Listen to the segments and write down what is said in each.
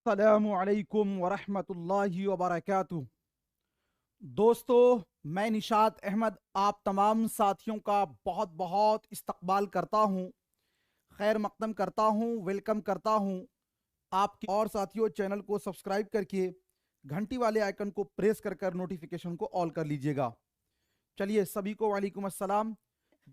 अस्सलामुअलैकुम वरहमतुल्लाहि वबरकातुहू। दोस्तों, मैं निशात अहमद आप तमाम साथियों का बहुत बहुत इस्तकबाल करता हूँ, खैर मकदम करता हूँ, वेलकम करता हूँ। आपके और साथियों, चैनल को सब्सक्राइब करके घंटी वाले आइकन को प्रेस कर कर नोटिफिकेशन को ऑल कर लीजिएगा। चलिए, सभी को वालेकुम अस्सलाम।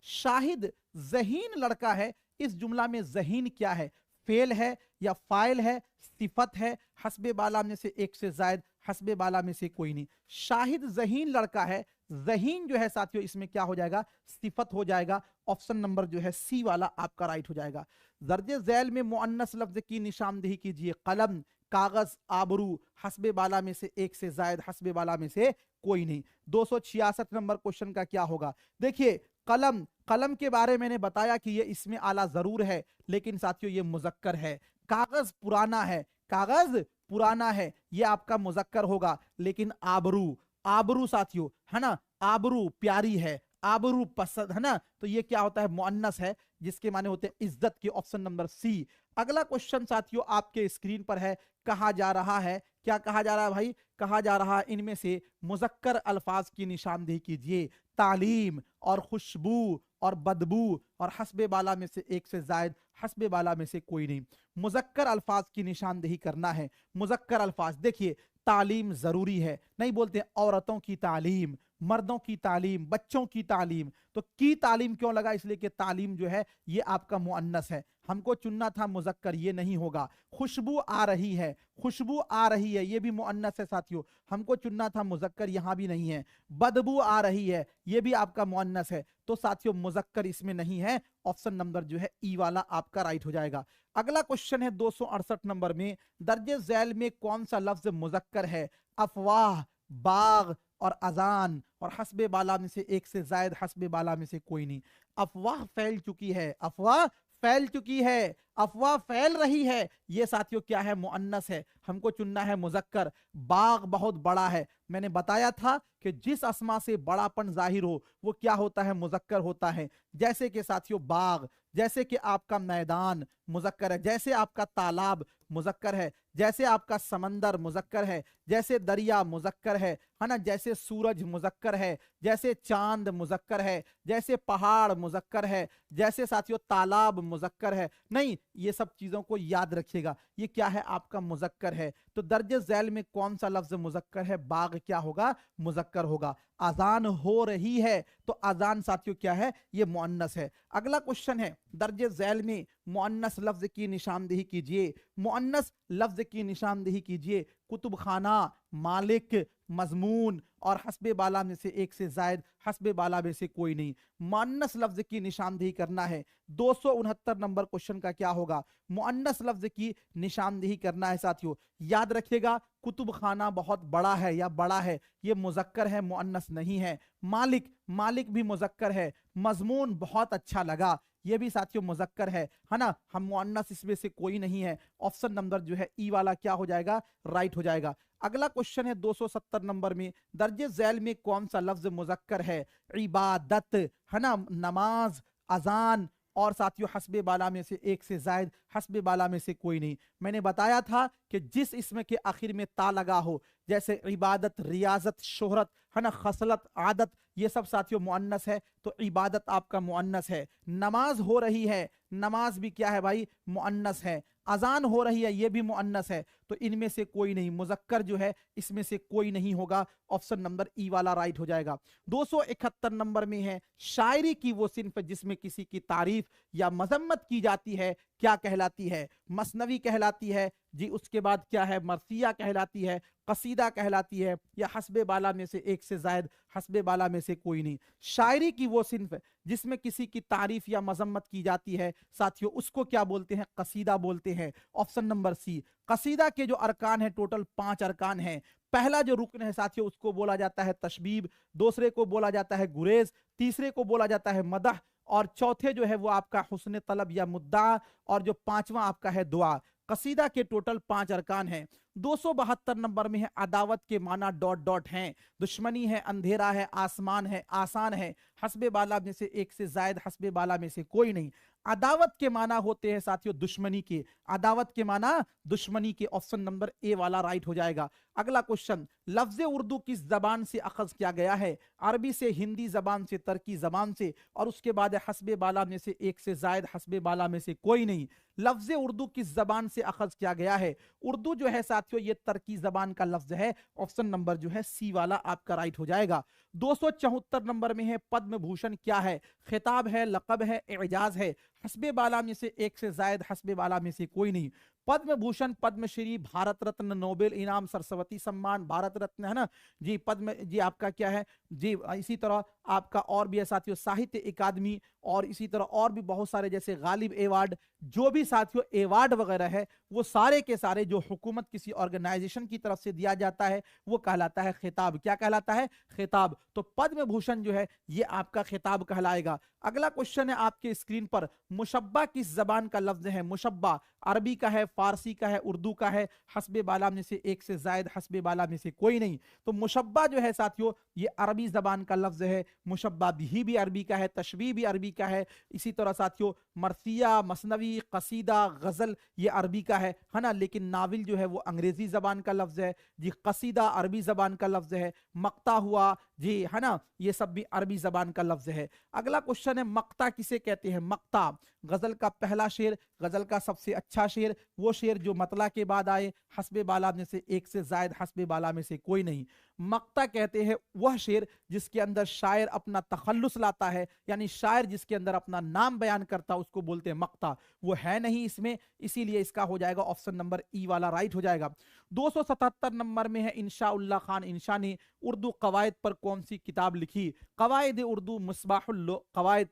शाहिद जहीन लड़का है। इस जुमला में जहीन क्या है? फेल है या फाइल है, सिफत है, हस्बे बाला में से एक से जायद, हस्बे बाला में से कोई नहीं। शाहिद जहीन लड़का है। जहीन जो है साथियों, इसमें क्या हो जाएगा? सिफत हो जाएगा। ऑप्शन नंबर जो है सी वाला आपका राइट हो जाएगा। दर्जे झैल में मुअन्नस लफ्ज की निशानदेही कीजिए। कलम, कागज, आबरू, हस्बे बाला में से एक से जायद, हस्बे बाला में से कोई नहीं। 266 नंबर क्वेश्चन का क्या होगा? देखिए, कलम, कलम के बारे में मैंने बताया कि ये इसमें आला जरूर है, लेकिन साथियों ये मुजक्कर है। कागज पुराना है, कागज पुराना है, ये आपका मुजक्कर होगा। लेकिन आबरू, आबरू साथियों है ना, आबरू प्यारी है, आबरू पसंद है ना, तो ये क्या होता है? मुअन्नस है, जिसके माने होते हैं इज्जत के। Option number C. अगला क्वेश्चन साथियों आपके स्क्रीन पर है। कहा जा रहा है, क्या कहा जा रहा है भाई? कहा जा रहा है इनमें से मुजक्कर अल्फाज की निशानदेही कीजिए। तालीम और खुशबू और बदबू और हस्बे बाला में से एक से जायद, हस्बे बाला में से कोई नहीं। मुजक्कर अल्फाज की निशानदेही करना है। मुजक्कर अल्फाज देखिए, तालीम जरूरी है, नहीं बोलते औरतों की तालीम, मर्दों की तालीम, बच्चों की तालीम। तो की तालीम क्यों लगा? इसलिए कि तालीम जो है ये आपका मुअन्नस है, हमको चुनना था मुजक्कर, ये नहीं होगा। खुशबू आ रही है, खुशबू आ रही है, ये भी मुअन्नस है साथियों, हमको चुनना था मुजक्कर, यहां भी नहीं है। बदबू आ रही है, ये भी आपका मुअन्नस है, तो साथियों मुजक्कर इसमें नहीं है। ऑप्शन नंबर जो है ई वाला आपका राइट हो जाएगा। अगला क्वेश्चन है 268 नंबर में। दर्जे झैल में कौन सा लफ्ज मुजक्कर है? अफवाह, बाग और अजान और हस्बे बाला में से एक से जायद, हस्बे बाला में से कोई नहीं। अफवाह फैल चुकी है, अफवाह फैल चुकी है, अफवाह फैल रही है, ये साथियों क्या है? मुअन्नस है, हमको चुनना है मुजक्कर। बाग बहुत बड़ा है, मैंने बताया था कि जिस अस्मा से बड़ापन जाहिर हो वो क्या होता है? मुजक्कर होता है। जैसे कि साथियों बाग, जैसे कि आपका मैदान मुजक्कर है, जैसे आपका तालाब मुजक्कर है, जैसे आपका समंदर मुजक्कर है, जैसे दरिया मुजक्कर है ना, जैसे सूरज मुजक्कर है, जैसे चांद मुजक्कर है, जैसे पहाड़ मुजक्कर है, जैसे साथियों तालाब मुजक्कर है। नहीं, ये सब चीजों को याद रखिएगा, ये क्या है? आपका मुजक्कर है। तो दर्जे झैल में कौन सा लफ्ज मुजक्कर है? बाग क्या होगा? मुजक्कर होगा। अजान हो रही है, तो अजान साथियों क्या है? ये मुअन्नस है। अगला क्वेश्चन है, दर्जे झैल में मुअन्नस लफ्ज की निशानदेही कीजिए। मुअन्नस लफ्ज की निशानदेही कीजिए। कुतुब खाना, मालिक, मजमून और हस्बे बाला में से एक से जायद, हस्बे बाला में से कोई नहीं। मुअन्नस लफ्ज की निशानदेही करना है। 269 नंबर क्वेश्चन का क्या होगा? मुअन्नस लफ्ज की निशानदेही करना है साथियों। याद रखिएगा, कुतुब खाना बहुत बड़ा है या बड़ा है, ये मुजक्कर है, मुअन्नस नहीं है। मालिक, मालिक भी मुजक्कर है। मजमून बहुत अच्छा लगा, ये भी साथियों मुजक्कर है ना, हम मुअन्नस इसमें से कोई नहीं है। ऑप्शन नंबर जो है ई वाला क्या हो जाएगा? राइट हो जाएगा। अगला क्वेश्चन है 270 नंबर में। दर्जे झैल में कौन सा लफ्ज मुजक्कर है? इबादत है ना, नमाज, अजान और साथियों हस्बे बाला में से एक से जायद, हस्बे बाला में से कोई नहीं। मैंने बताया था कि जिस इसमें के आखिर में ता लगा हो, जैसे इबादत, रियाजत, शोहरत है ना, खसलत, आदत, ये सब साथियों मुअन्नस है, तो इबादत आपका मुअन्नस है। नमाज हो रही है, नमाज भी क्या है भाई? मुअन्नस है। अजान हो रही है, ये भी मुअन्नस है, तो इनमें से कोई नहीं, मुजक्कर जो है इसमें से कोई नहीं होगा। ऑप्शन नंबर ई वाला राइट हो जाएगा। 271 नंबर में है, शायरी की वो सिन्फ जिसमें किसी की तारीफ या मजम्मत की जाती है, क्या कहलाती है? मसनवी कहलाती है जी, उसके बाद क्या है? मरसिया कहलाती है, कसीदा कहलाती है, या हस्बे बाला में से एक से जायद, हस्बे बाला में से कोई नहीं। शायरी की वो सिन्फ जिसमें किसी की तारीफ या मजम्मत की जाती है साथियों, उसको क्या बोलते हैं? कसीदा बोलते हैं। ऑप्शन नंबर सी। कसीदा के जो अरकान है, टोटल 5 अरकान हैं। पहला जो रुकन है साथियों, उसको बोला जाता है तशबीब, दूसरे को बोला जाता है गुरेज, तीसरे को बोला जाता है मदह, और चौथे जो है वो आपका हुस्न तलब या मुद्दा, और जो पांचवा आपका है दुआ। कसीदा के टोटल 5 अरकान हैं। 272 नंबर में है अदावत के माना डॉट डॉट हैं, दुश्मनी है, अंधेरा है, आसमान है, आसान है, हस्बे बाला में से एक से जायद, हस्बे बाला में से कोई नहीं। अदावत के माना होते हैं साथियों दुश्मनी के, अदावत के माना दुश्मनी के। ऑप्शन नंबर ए वाला राइट हो जाएगा। अगला क्वेश्चन, लफ्ज उर्दू किस जबान से अखज किया गया है? अरबी से, हिंदी जबान से, तरकी जबान से, और उसके बाद है हस्बे बाला में से एक से जायद, हस्बे बाला में से कोई नहीं। लफ्ज उर्दू किस जबान से अखज किया गया है? उर्दू जो है साथियों ये तरकी जबान का लफ्ज है। ऑप्शन नंबर जो है सी वाला आपका राइट हो जाएगा। 274 नंबर में है पद्म भूषण क्या है? खिताब है, लकब है, एजाज है, हस्बे बाला में से एक से जायद, हस्बे बाला में से कोई नहीं। पद्म भूषण, पद्मश्री, भारत रत्न, नोबेल इनाम, सरस्वती सम्मान, भारत रत्न है ना जी, पद्म जी आपका क्या है जी, इसी तरह आपका और भी है साथियों साहित्य अकादमी, और इसी तरह और भी बहुत सारे जैसे गालिब अवार्ड, जो भी साथियों अवार्ड वगैरह है वो सारे के सारे जो हुकूमत किसी ऑर्गेनाइजेशन की तरफ से दिया जाता है वो कहलाता है खिताब। क्या कहलाता है? खिताब। तो पद्म भूषण जो है ये आपका खिताब कहलाएगा। अगला क्वेश्चन है आपके स्क्रीन पर, मुशब्बा किस जबान का लफ्ज है? मुशब्बा अरबी का है, फारसी का है, उर्दू का है, हस्बे बाला में से एक से जायद, हस्बे बाला में से कोई नहीं। तो मुशब्बा जो है साथियों ये अरबी जबान का लफ्ज है। मुशब्बा भी अरबी का है, तशबीह भी अरबी का है। इसी तरह साथियों मरसिया, मसनवी, कसीदा, गजल ये अरबी का है ना, लेकिन नाविल जो है वो अंग्रेजी जबान का लफ्ज है जी। कसीदा अरबी जबान का लफ्ज है। मक्ता हुआ जी है ना, ये सब भी अरबी जबान का लफ्ज है। अगला क्वेश्चन है मक्ता किसे कहते हैं? मक्ता गजल का पहला शेर, गजल का सबसे अच्छा शेर, वो शेर जो मतला के बाद आए, हस्बे बाला में से एक से जायद, हस्बे बाला में से कोई नहीं। मक्ता कहते हैं वह शेर जिसके अंदर शायर अपना तखल्लुस लाता है, यानी शायर जिसके अंदर अपना नाम बयान करता है उसको बोलते हैं मक्ता। वो है नहीं इसमें, इसीलिए इसका हो जाएगा ऑप्शन नंबर ई वाला राइट हो जाएगा। 277 नंबर में है इंशा उल्लाह खान इंशा ने उर्दू कवायद पर कौन सी किताब लिखी? कवायद उर्दू, मुस्बाहुल कवायद,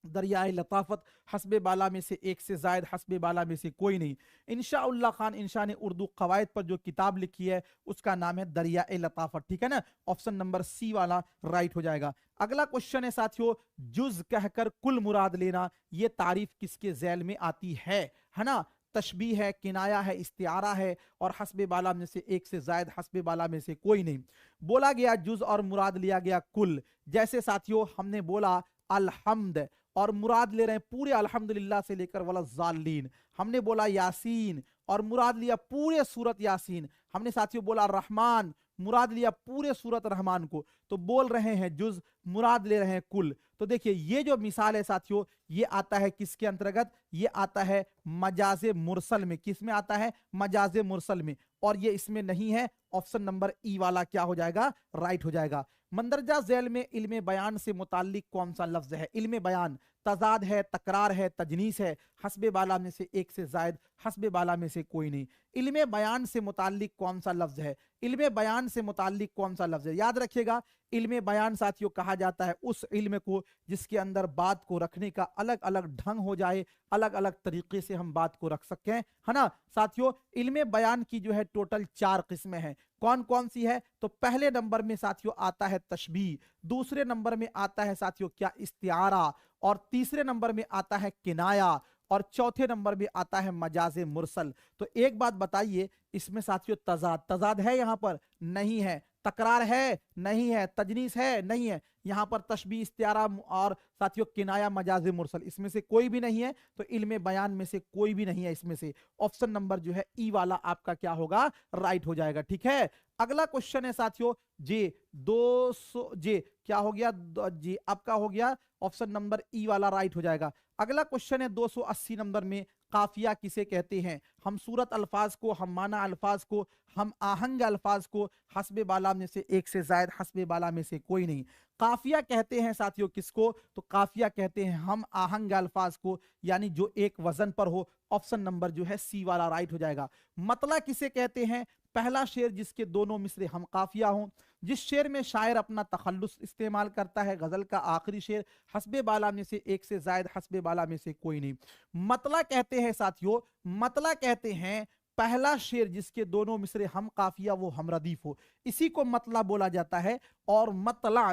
दरियाए लताफत, हस्बे बाला में से एक से जायद, हस्बे बाला में से कोई नहीं। इंशा उल्लाह खान इंशा ने उर्दू कवायद पर जो किताब लिखी है उसका नाम है दरियाए लताफत। ठीक है ना, ऑप्शन नंबर सी वाला राइट हो जाएगा। अगला क्वेश्चन है साथियों, जुज कहकर कुल मुराद लेना, ये तारीफ किसके झैल में आती है ना? तशबीह है, किनाया है, इस्तिआरा है, और हस्बे बाला में से एक से जायद, हस्बे बाला में से कोई नहीं। बोला गया जुज और मुराद लिया गया कुल। जैसे साथियों हमने बोला अल्हम्द और मुराद ले रहे हैं पूरे अल्हम्दुलिल्लाह से लेकर वाला जालिन। हमने बोला यासीन और मुराद लिया पूरे सूरत यासीन। हमने साथियों बोला रहमान, मुराद लिया पूरे सूरत रहमान को। तो बोल रहे हैं जुज, मुराद ले रहे हैं कुल। तो देखिए ये जो मिसाल है साथियों ये आता है किसके अंतर्गत? ये आता है मजाजे मुरसल में। किस में आता है? मजाजे मुरसल में। और ये इसमें नहीं है। ऑप्शन नंबर ई वाला क्या हो जाएगा? राइट हो जाएगा। मंदरजा झैल में इल्मे बयान से मुताल्लिक कौन सा लफ्ज है? इल्मे बयान तजाद है, तकरार है, तजनीस है, हस्बे बाला में से एक से जायद, हस्बे बाला में से कोई नहीं। इल्मे बयान से मुताल्लिक कौन सा लफ्ज है? इल्मे बयान से मुताल्लिक कौन सा लफ्ज है? याद रखिएगा इल्मे बयान साथियों कहा जाता है उस इल्म को जिसके अंदर बात को रखने का अलग अलग ढंग हो जाए, अलग अलग तरीके से हम बात को रख सकें, है ना साथियों। इल्मे बयान की जो है टोटल 4 किस्में हैं। कौन कौन सी है? तो पहले नंबर में साथियों आता है तशबीह, दूसरे नंबर में आता है साथियों क्या? इस्तिआरा, और तीसरे नंबर में आता है किनाया, और चौथे नंबर में आता है मजाजे मुरसल। तो एक बात बताइए इसमें साथियों तजाद है? यहां पर नहीं है। तकरार है? नहीं है। तजनीस है? नहीं है। यहां पर तशबीह, इस्तिआरा और साथियों किनाया, मजाजे मुरसल, इसमें से कोई भी नहीं है। तो इल्मे बयान में से कोई भी नहीं है इसमें से। ऑप्शन नंबर जो है ई वाला आपका क्या होगा? राइट हो जाएगा। ठीक है। अगला क्वेश्चन है साथियों जी 200 जी क्या हो गया जी आपका हो गया ऑप्शन नंबर ई वाला राइट हो जाएगा। अगला क्वेश्चन है 280 नंबर में, काफिया किसे कहते हैं? हम सूरत अल्फाज को, हम माना अल्फाज को, हम आहंग अल्फाज को, हस्बे बाला में से एक से जायद, हस्बे बाला में से कोई नहीं। काफिया कहते हैं साथियों किसको? तो काफिया कहते हैं हम आहंग अल्फाज को, यानी जो एक वजन पर हो। ऑप्शन नंबर जो है सी वाला राइट हो जाएगा। मतला किसे कहते हैं? पहला शेर जिसके दोनों मिसरे हम काफिया हों, जिस शेर में शायर अपना तखल्लुस इस्तेमाल करता है। गजल का आखिरी शेर, हस्बे बाला में से एक से जायद, हस्बे बाला में से कोई नहीं। मतला कहते हैं साथियों, मतला कहते हैं पहला शेर जिसके दोनों मिसरे हम काफिया वो हम रदीफ हो, इसी को मतला बोला जाता है। और मतला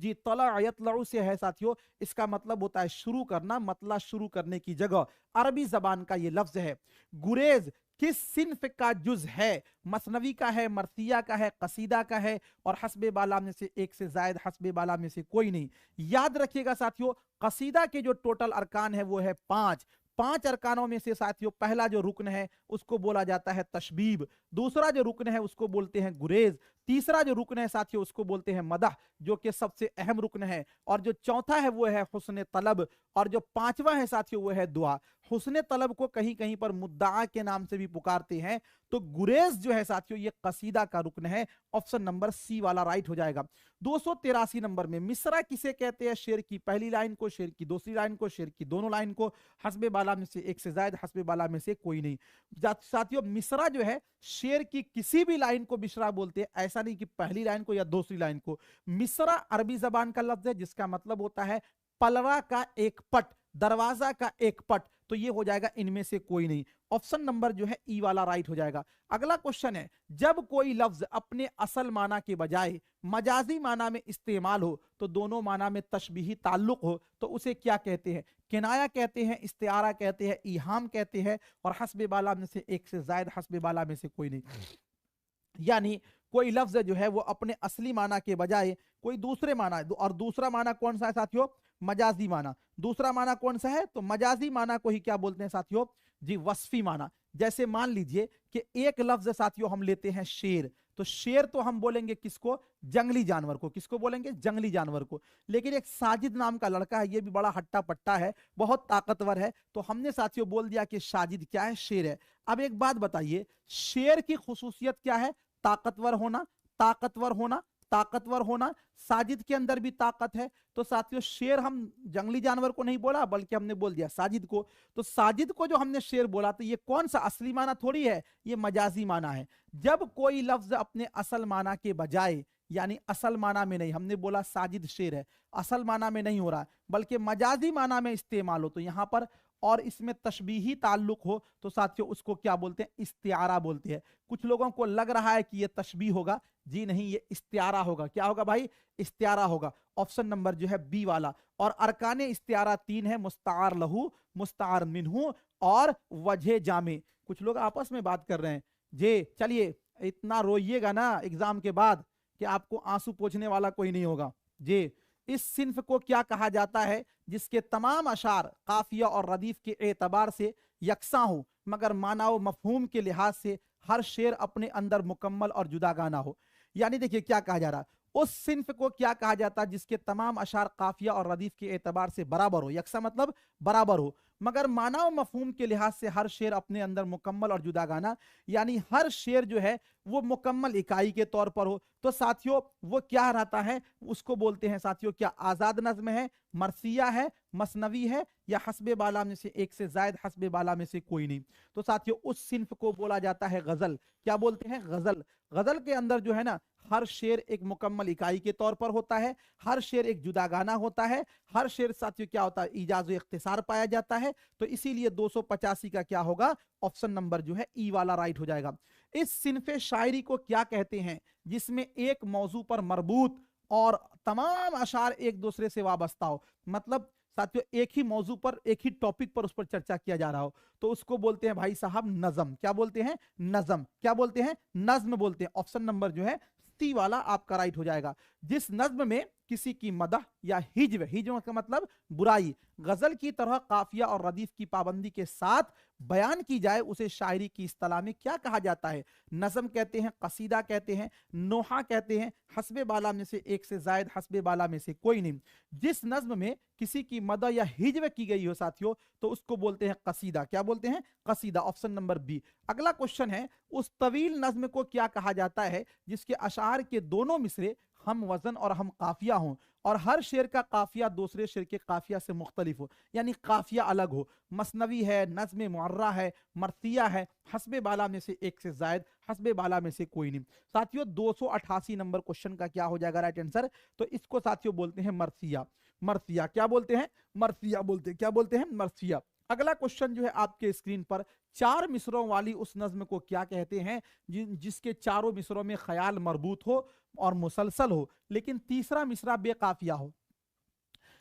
जी तला यतलउ से है साथियों, इसका मतलब होता है शुरू करना, मतला शुरू करने की जगह। अरबी जबान का ये लफ्ज है। गुरेज किस सिन्फ का जुज है? मसनवी का है, मरसिया का है, कसीदा का है, और हस्बे बाला में से एक से जायद, हस्बे बाला में से कोई नहीं। याद रखिएगा साथियों, कसीदा के जो टोटल अरकान है वो है 5। 5 अरकानों में से साथियों पहला जो रुकन है उसको बोला जाता है तशबीब, दूसरा जो रुकन है उसको बोलते हैं गुरेज, तीसरा जो रुकन है साथियों उसको बोलते हैं मदह, जो कि सबसे अहम रुकन है, और जो चौथा है वो है हुस्न तलब, और जो पांचवा है साथियों वो है दुआ। हुस्न तलब को कहीं कहीं पर मुद्दा के नाम से भी पुकारते हैं। तो गुरेज जो है साथियों ये कसीदा का रुकन है। ऑप्शन नंबर सी वाला राइट हो जाएगा। 283 नंबर में मिसरा किसे कहते हैं? शेर की पहली लाइन को, शेर की दूसरी लाइन को, शेर की दोनों लाइन को, हस्बे बाला में से एक से जायद, हस्बे बाला में से कोई नहीं। साथियों मिसरा जो है शेर की किसी भी लाइन को मिसरा बोलते हैं, ऐसा नहीं कि पहली लाइन को या दूसरी लाइन को। मिसरा अरबी जबान का लफ्ज है जिसका मतलब होता है पलवा का एक पट, दरवाजा का एक पट। तो ये हो जाएगा इनमें से कोई नहीं। ऑप्शन नंबर जो है ई वाला राइट हो जाएगा। अगला क्वेश्चन है, जब कोई लफ्ज अपने असल माना के बजाय मजाजी माना में इस्तेमाल हो, तो दोनों माना में तशबीही ताल्लुक हो, तो उसे क्या कहते हैं? किनाया कहते हैं, इस्तिआरा कहते हैं, ईहाम कहते हैं, और हस्बे बाला में से एक से जायद, हस्बे बाला में से कोई नहीं। यानी कोई लफ्ज जो है वो अपने असली माना के बजाय कोई दूसरे माना, और दूसरा माना कौन सा है साथियों? मजाजी माना। दूसरा माना कौन सा है? तो मजाजी माना को ही क्या बोलते हैं साथियों? जी वस्फी माना। जैसे मान लीजिए कि एक लफ्ज साथियों हम लेते हैं शेर, तो शेर तो हम बोलेंगे किसको? जंगली जानवर को। किसको बोलेंगे? जंगली जानवर को। लेकिन एक साजिद नाम का लड़का है, ये भी बड़ा हट्टा पट्टा है, बहुत ताकतवर है, तो हमने साथियों बोल दिया कि साजिद क्या है? शेर है। अब एक बात बताइए, शेर की खुसूसियत क्या है? ताकतवर होना, ताकतवर होना, ताकतवर होना। साजिद के अंदर भी ताकत है। तो साथियों शेर हम जंगली जानवर को नहीं बोला, बल्कि हमने बोल दिया साजिद को। तो साजिद को जो हमने शेर बोला, तो ये कौन सा असली माना थोड़ी है, ये मजाजी माना है। जब कोई लफ्ज अपने असल माना के बजाय, यानी असल माना में नहीं, हमने बोला साजिद शेर है, असल माना में नहीं हो रहा बल्कि मजाजी माना में इस्तेमाल हो, तो यहां पर और इसमें तशबीही ताल्लुक हो, तो साथियों उसको क्या बोलते हैं? इस्तिआरा बोलते हैं। कुछ लोगों को लग रहा है कि ये तशबीह होगा, जी नहीं, ये इस्तिआरा होगा। क्या होगा भाई? इस्तिआरा होगा। ऑप्शन नंबर जो है बी वाला। और अरकाने इस्तिआरा 3 है, मुस्तार लहू, मुस्तार मिनहू और वजह जामे। कुछ लोग आपस में बात कर रहे हैं। जे चलिए, इतना रोइएगा ना एग्जाम के बाद कि आपको आंसू पोंछने वाला कोई नहीं होगा। जे इस सिन्फ को क्या कहा जाता है जिसके तमाम अशार काफिया और रदीफ के एतबार से यकसा हो, मगर माना व मफहूम के लिहाज से हर शेर अपने अंदर मुकम्मल और जुदागाना हो? यानी देखिए क्या कहा जा रहा है, उस सिन्फ को क्या कहा जाता है जिसके तमाम अशार काफिया और रदीफ के एतबार से बराबर हो, यकसा मतलब बराबर हो, मगर माना व मफहूम के लिहाज से हर शेर अपने अंदर मुकम्मल और जुदागाना, यानी हर शेर जो है वो मुकम्मल इकाई के तौर पर हो। तो साथियों वो क्या रहता है? उसको बोलते हैं साथियों, क्या आजाद नज्म है, मरसिया है, मसनवी है, या हस्बे बाला में से एक से जायद, हस्बे बाला में से कोई नहीं? तो साथियों उस सिन्फ को बोला जाता है गजल। क्या बोलते हैं? गजल। गजल के अंदर जो है ना, हर शेर एक मुकम्मल इकाई के तौर पर होता है, हर शेर एक जुदा गाना होता है, हर शेर साथियों क्या होता है? इजाज इख्तिसार पाया जाता है। तो इसीलिए 285 का क्या होगा? ऑप्शन नंबर जो है ई वाला राइट हो जाएगा। इस सिन्फे शायरी को क्या कहते हैं जिसमें एक मौजू पर मरबूत और तमाम अशार एक दूसरे से वाबस्ता हो? मतलब साथियों एक ही मौजू पर, एक ही टॉपिक पर उस पर चर्चा किया जा रहा हो, तो उसको बोलते हैं भाई साहब नज़म। क्या बोलते हैं? नज़म। क्या बोलते हैं? नज्म बोलते हैं। ऑप्शन नंबर जो है सी वाला आपका राइट हो जाएगा। जिस नज्म में किसी की मदह या हिज्व, हिज्व का मतलब बुराई, गजल की तरह काफिया और रदीफ की पाबंदी के साथ बयान की जाए, उसे शायरी की इस्तिलाह में क्या कहा जाता है? नज़म कहते हैं, कसीदा कहते हैं, नोहा कहते हैं, हस्बे बाला में से एक से जायद, हस्बे बाला में से कोई नहीं। जिस नज्म में किसी की मदह या हिज्व की गई हो साथियों, तो उसको बोलते हैं कसीदा। क्या बोलते हैं? कसीदा। Option number B. अगला क्वेश्चन है, उस तवील नज्म को क्या कहा जाता है जिसके अशार के दोनों मिसरे हम वजन और हम काफिया हों, और हर शेर का काफिया दूसरे शेर के काफिया से मुख्तलिफ हो, यानी काफिया अलग हो? मसनवी है, नज्म मुअर्रा है, मरसिया है, हस्बे बाला में से एक से जायद, हस्बे बाला में से कोई नहीं। साथियों 288 नंबर क्वेश्चन का क्या हो जाएगा राइट आंसर? तो इसको साथियों बोलते हैं मरसिया। मरसिया क्या बोलते हैं? मरसिया बोलते हैं। क्या बोलते हैं? मरसिया। अगला क्वेश्चन जो है आपके स्क्रीन पर, 4 मिसरों वाली उस नज्म को क्या कहते हैं जिसके चारों मिसरों में ख्याल मरबूत हो और मुसलसल हो, लेकिन तीसरा मिसरा बेकाफिया हो?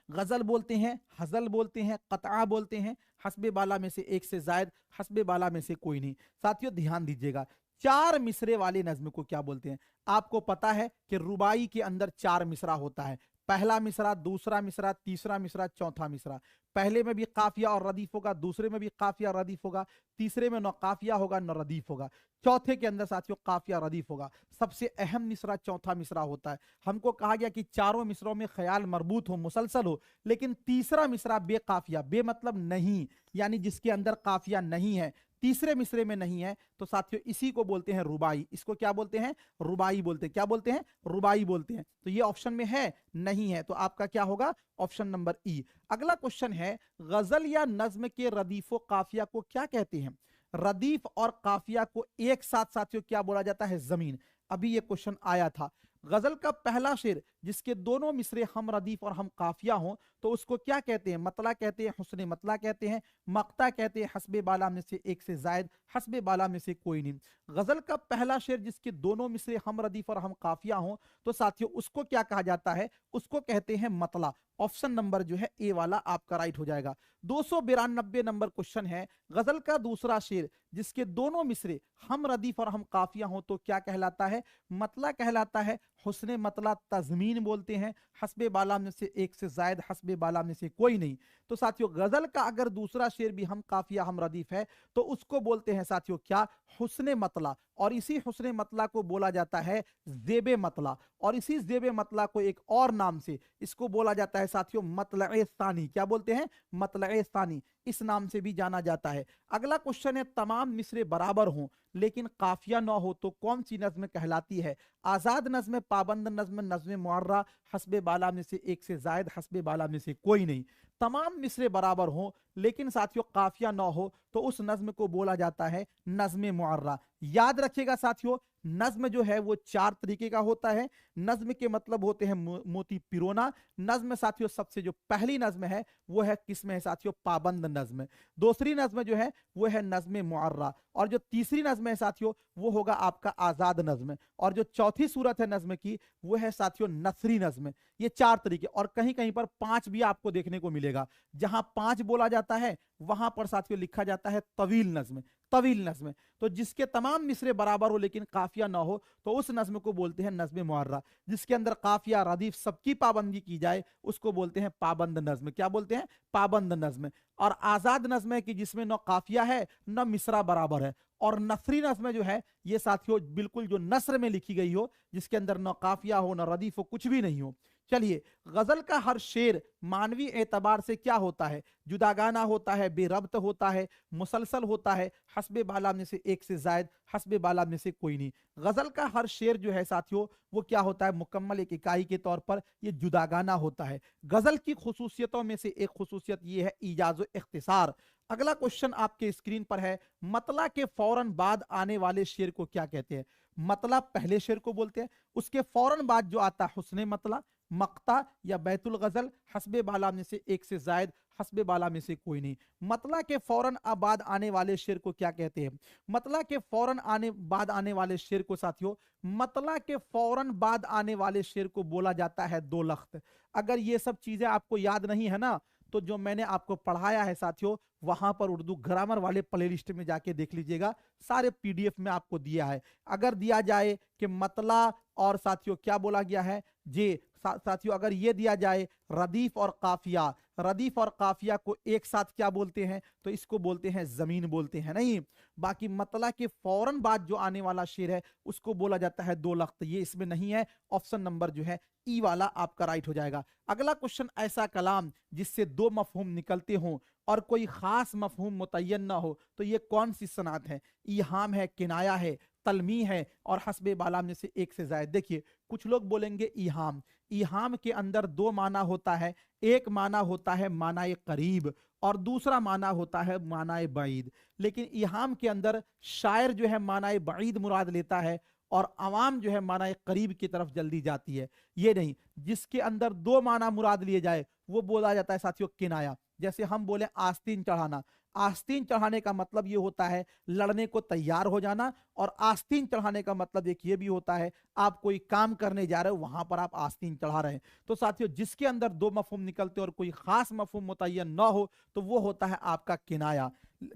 गजल बोलते हैं, हजल बोलते हैं, कतआ बोलते हैं, हस्बे बाला में से एक से जायद, हस्बे बाला में से कोई नहीं। साथियों ध्यान दीजिएगा, चार मिसरे वाले नज्म को क्या बोलते हैं? आपको पता है कि रुबाई के अंदर चार मिसरा होता है, पहला मिसरा, दूसरा मिसरा, तीसरा मिसरा, चौथा मिसरा। पहले में भी काफिया और रदीफ होगा, दूसरे में भी काफिया और रदीफ होगा, तीसरे में न काफिया होगा न रदीफ होगा, चौथे के अंदर साथियों काफिया रदीफ होगा। सबसे अहम मिसरा चौथा मिसरा होता है। हमको कहा गया कि चारों मिसरों में ख्याल मरबूत हो, मुसलसल हो, लेकिन तीसरा मिसरा बेकाफिया, बे मतलब नहीं, यानी जिसके अंदर काफिया नहीं है, तीसरे मिसरे में नहीं है, तो साथियों इसी को बोलते हैं रुबाई। इसको क्या बोलते हैं? रुबाई बोलते हैं। क्या बोलते हैं? रुबाई बोलते हैं। तो ये ऑप्शन में है? नहीं है, तो आपका क्या होगा? ऑप्शन नंबर ई। अगला क्वेश्चन है, गजल या नज्म के रदीफो काफिया को क्या कहते हैं? रदीफ और काफिया को एक साथ साथियों क्या बोला जाता है? जमीन। अभी ये क्वेश्चन आया था। गजल का पहला शेर जिसके दोनों मिसरे हम रदीफ और हम काफिया हों, तो उसको क्या कहते हैं? मतला कहते हैं, हुस्ने मतला कहते हैं, मक्ता कहते हैं, हस्बे बाला में से एक से जायद, हस्बे बाला में से कोई नहीं। गजल का पहला शेर जिसके दोनों मिसरे हम रदीफ और हम काफिया हों, तो साथियों उसको क्या कहा जाता है? उसको कहते हैं मतला। ऑप्शन नंबर जो है ए वाला आपका राइट हो जाएगा। 292 नंबर क्वेश्चन है, गजल का दूसरा शेर जिसके दोनों मिसरे हम रदीफ और हम काफिया हों, तो क्या कहलाता है? मतला कहलाता है। हुस्ने मतला तजमीन बोलते हैं, हस्बे बाला में से एक से जायद, हस्बे बाला में से कोई नहीं। तो साथियों गजल का अगर दूसरा शेर भी हम काफिया हम रदीफ है, तो उसको बोलते हैं साथियों क्या? हुस्ने मतला। और इसी हुस्ने मतला को बोला जाता है जेबे मतला, और इसी जेबे मतला को एक और नाम से इसको बोला जाता है साथियों मतलए सानी। क्या बोलते हैं? मतलए सानी, इस नाम से भी जाना जाता है। अगला क्वेश्चन है, तमाम मिसरे बराबर हों लेकिन काफिया ना हो तो कौन सी नज्म कहलाती है? आजाद नज्म, पाबंद नज्म, नज्म मुअर्रा, हस्बे बाला में से एक से जायद, हस्बे बाला में से कोई नहीं। तमाम मिसरे बराबर हों लेकिन साथियों काफिया ना हो तो उस नज्म को बोला जाता है नज्म मुअर्रा। याद रखिएगा साथियों, नज्म जो है वो चार तरीके का होता है। नज्म के मतलब होते हैं मोती पिरोना। नज्म साथियों सबसे जो पहली नज्म है वो है किसमें है साथियों? पाबंद नज्म। दूसरी नज्म जो है वो है नज्म मुअर्रा, और जो तीसरी नज्म है साथियों वो होगा आपका आजाद नज्म, और जो चौथी सूरत है नज्म की वो है साथियों नसरी नज्म। ये चार तरीके, और कहीं कहीं पर पांच भी आपको देखने को मिलेगा। जहां पांच बोला जाता है वहां पर साथियों लिखा जाता है तवील नज्म, तवील नज्म। तो जिसके तमाम मिसरे बराबर हो लेकिन काफिया ना हो तो उस नज्म को बोलते हैं नज्म मुअर्रा। जिसके अंदर काफिया रदीफ सबकी पाबंदी की जाए उसको बोलते हैं पाबंद नज्म। क्या बोलते हैं? पाबंद नज्म। और आजाद नज्म है कि जिसमें न काफिया है न मिसरा बराबर है। और नसरी नज्म जो है ये साथियों बिल्कुल जो नस्र में लिखी गई हो, जिसके अंदर न काफिया हो न रदीफ हो, कुछ भी नहीं हो। चलिए, गजल का हर शेर मानवी एतबार से क्या होता है? जुदागाना होता है, बेरब्त होता है, मुसलसल होता है, हस्बे बाला में से एक से जायद, हस्बे बाला में से कोई नहीं। गजल का हर शेर जो है साथियों वो क्या होता है? मुकम्मल एक इकाई के तौर पर ये जुदागाना होता है। गजल की खुसूसियतों में से एक खुसूसियत ये है इजाज़ो इख्तिसार। अगला क्वेश्चन आपके स्क्रीन पर है, मतला के फौरन बाद आने वाले शेर को क्या कहते हैं? मतला पहले शेर को बोलते हैं, उसके फौरन बाद जो आता है हुस्ने मतला, मक्ता या बैतुल गजल, हस्बे बाला में से एक से जायद, हस्बे बाला में से कोई नहीं। मतला के फौरन बाद आने वाले शेर को क्या कहते हैं? मतला के फौरन बाद आने वाले शेर को साथियों, मतला के फौरन बाद आने वाले शेर को बोला जाता है दो लख्त। अगर ये सब चीजें आपको याद नहीं है ना, तो जो मैंने आपको पढ़ाया है साथियों वहां पर उर्दू ग्रामर वाले प्लेलिस्ट में जाके देख लीजिएगा, सारे पीडीएफ में आपको दिया है। अगर दिया जाए कि मतला और साथियों क्या बोला गया है जी, साथियों अगर ये दिया जाए रदीफ और काफिया, रदीफ और काफिया को एक साथ क्या बोलते हैं? तो इसको बोलते हैं जमीन बोलते हैं। नहीं, बाकी मतला के फौरन बाद जो आने वाला शेर है उसको बोला जाता है दो लख्त। ये इसमें नहीं है, ऑप्शन नंबर जो है ई वाला आपका राइट हो जाएगा। अगला क्वेश्चन, ऐसा कलाम जिससे दो मफहूम निकलते हों और कोई खास मफहूम मुतय्यन ना हो, तो ये कौन सी सनात है? ईहाम है, किनाया है, तलमी है, और हस्बे बाला में से एक से जायद। देखिए, कुछ लोग बोलेंगे ईहाम। ईहाम के अंदर दो माना होता है, एक माना होता है मानाए करीब और दूसरा माना होता है मानाए बाईद। लेकिन ईहाम के अंदर शायर जो है मानाए बाईद मुराद लेता है और अवाम जो है मानाए करीब की तरफ जल्दी जाती है। ये नहीं, जिसके अंदर दो माना मुराद लिए जाए वो बोला जाता है साथियों किनाया। जैसे हम बोले आस्तीन चढ़ाना, आस्तीन चढ़ाने का मतलब ये होता है लड़ने को तैयार हो जाना, और आस्तीन चढ़ाने का मतलब एक ये भी होता है आप कोई काम करने जा रहे हो, वहां पर आप आस्तीन चढ़ा रहे हैं। तो साथियों जिसके अंदर दो मफहूम निकलते और कोई खास मफहूम मुतय्यन ना हो तो वो होता है आपका किनाया।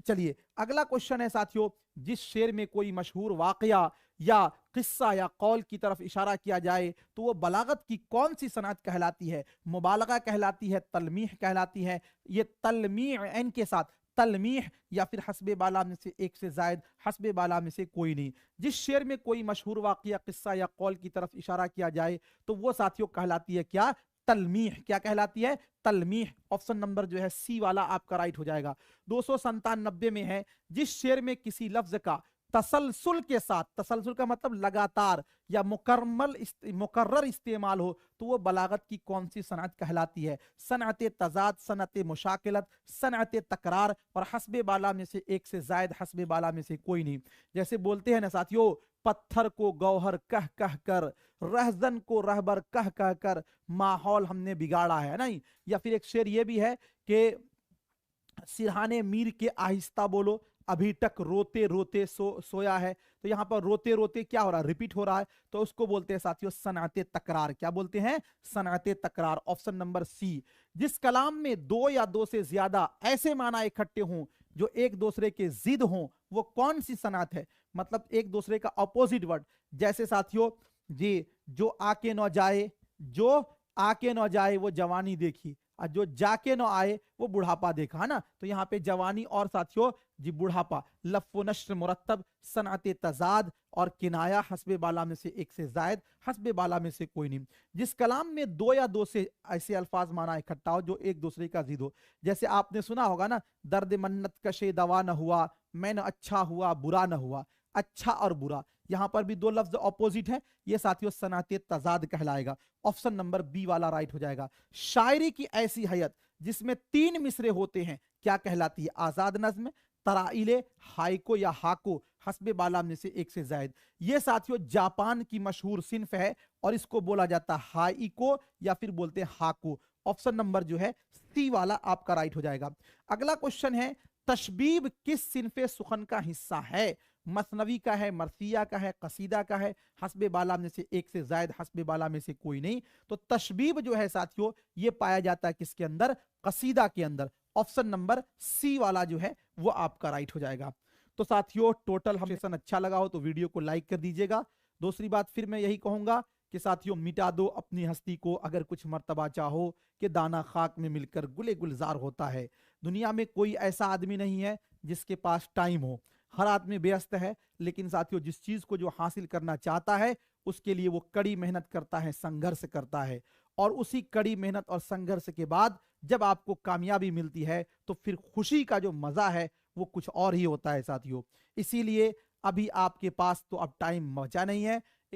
चलिए अगला क्वेश्चन है साथियों, जिस शेर में कोई मशहूर वाकया या किस्सा या कौल की तरफ इशारा किया जाए तो वो बलागत की कौन सी सनअत कहलाती है? मुबालगा कहलाती है, तलमीह कहलाती है? ये तलमीह एन के साथ, तलमीह या फिर हस्बे बाला में से एक से जायद, हस्बे बाला में से कोई नहीं। जिस शेर में कोई मशहूर वाकया, किस्सा या कौल की तरफ इशारा किया जाए तो वो साथियों कहलाती है क्या? तलमीह। क्या कहलाती है? तलमीह। ऑप्शन नंबर जो है सी वाला आपका राइट हो जाएगा। 297 में है, जिस शेर में किसी लफ्ज का तसलसुल के साथ, तसलसुल का मतलब लगातार या मुकर्रर इस्तेमाल हो तो वो बलागत की कौन सी सनअत कहलाती है? सनअत तजाद, सनअत मुशाकिलत, सनअत तकरार, और हस्बे बाला में से एक से जायद, हस्बे बाला में से कोई नहीं। जैसे बोलते हैं ना साथियों, पत्थर को गौहर कह कह कर, रहजन को रहबर कह कह कर, माहौल हमने बिगाड़ा है नहीं। या फिर एक शेर ये भी है कि सिरहाने मीर के आहिस्ता बोलो, अभी तक रोते रोते सोया है। तो यहाँ पर रोते रोते क्या हो रहा है? रिपीट हो रहा है, तो उसको बोलते हैं साथियों सनअते तकरार। क्या बोलते हैं? सनअते तकरार। Option number C. जिस कलाम में दो या दो से ज्यादा ऐसे माना इकट्ठे हों जो एक दूसरे के जिद हों, वो कौन सी सनअत है? मतलब एक दूसरे का अपोजिट वर्ड। जैसे साथियों जी, जो आके न जाए, जो आके न जाए वो जवानी देखी, और जो जाके न आए वो बुढ़ापा देखा, है ना। तो यहाँ पे जवानी और साथियों जी बुढ़ापा, लफ़्फ़ नश्र मुरत्तब, सनअत तजाद और किनाया, हस्बे बाला में से एक से जायद, हस्बे बाला में से कोई नहीं। जिस कलाम में दो या दो से ऐसे अल्फाज माना इकट्ठा हो जो एक दूसरे का जिद हो। जैसे आपने सुना होगा ना, दर्द मन्नत कशे दवा न हुआ, मैं न अच्छा हुआ बुरा न हुआ। अच्छा और बुरा, यहां पर भी दो लफ्ज ऑपोजिट है, ये साथियों सनअत तजाद कहलाएगा। ऑप्शन नंबर बी वाला राइट हो जाएगा। शायरी की ऐसी हैयत जिसमें तीन मिसरे होते हैं क्या कहलाती है? आजाद नज्म, तराइले, हाइको या हाको, हस्बे बाला में से एक से जायद। ये साथियों जापान की मशहूर सिन्फ है और इसको बोला जाता है हाइको या फिर बोलते हैं हाको। ऑप्शन नंबर जो है सी वाला आपका राइट हो जाएगा। अगला क्वेश्चन है, तशबीब किस सिन्फे सुखन का हिस्सा है? मसनवी का है, मरसिया का है, कसीदा का है, हस्बे बाला में से एक से जायद, हस्बे बाला में से कोई नहीं। तो तशबीब जो है साथियों ये पाया जाता है किसके अंदर? कसीदा के अंदर। ऑप्शन नंबर सी वाला जो है वो आपका राइट हो जाएगा। तो साथियों टोटल हम सेशन अच्छा लगा हो तो वीडियो को लाइक कर दीजिएगा। दूसरी बात फिर मैं यही कहूंगा कि साथियों मिटा दो अपनी हस्ती को, अगर कुछ मर्तबा चाहो कि दाना खाक में मिलकर गुले गुलजार होता है। दुनिया में कोई ऐसा आदमी नहीं है जिसके पास टाइम हो, हर आदमी व्यस्त है, लेकिन साथियों जिस चीज को जो हासिल करना चाहता है उसके लिए वो कड़ी मेहनत करता है, संघर्ष करता है, और उसी कड़ी मेहनत और संघर्ष के बाद जब आपको कामयाबी मिलती है तो फिर खुशी का जो मजा है वो कुछ और ही होता है साथियों। इसीलिए अभी आपके पास तो अब टाइम बचा नहीं है,